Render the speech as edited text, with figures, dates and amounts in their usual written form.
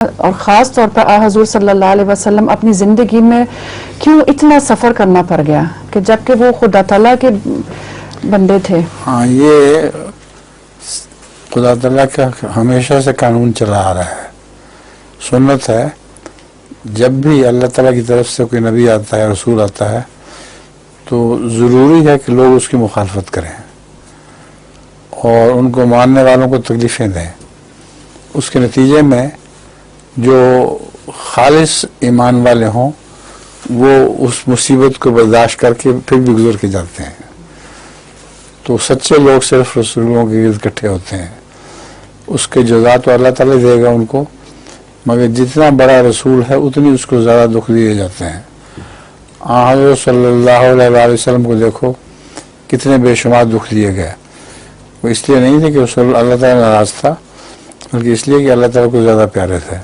اور خاص طور پر حضور صلی اللہ علیہ وسلم اپنی زندگی میں کیوں اتنا سفر کرنا پڑ گیا کہ جبکہ وہ خدا تعالیٰ کے بندے تھے؟ ہاں، یہ خدا تعالیٰ کا ہمیشہ سے قانون چلا آ رہا ہے، سنت ہے۔ جب بھی اللہ تعالیٰ کی طرف سے کوئی نبی آتا ہے، رسول آتا ہے، تو ضروری ہے کہ لوگ اس کی مخالفت کریں اور ان کو ماننے والوں کو تکلیفیں دیں۔ اس کے نتیجے میں جو خالص ایمان والے ہوں وہ اس مصیبت کو برداشت کر کے پھر بھی گزر کے جاتے ہیں۔ تو سچے لوگ صرف رسولوں کے گرد اکٹھے ہوتے ہیں، اس کے جزا تو اللہ تعالیٰ دے گا ان کو، مگر جتنا بڑا رسول ہے اتنی اس کو زیادہ دکھ دیے جاتے ہیں۔ حضرت صلی اللہ علیہ وسلم کو دیکھو، کتنے بے شمار دکھ دیے گئے۔ وہ اس لیے نہیں تھے کہ اللہ تعالیٰ ناراض تھا، بلکہ اس لیے کہ اللہ تعالیٰ کو زیادہ پیارے تھے۔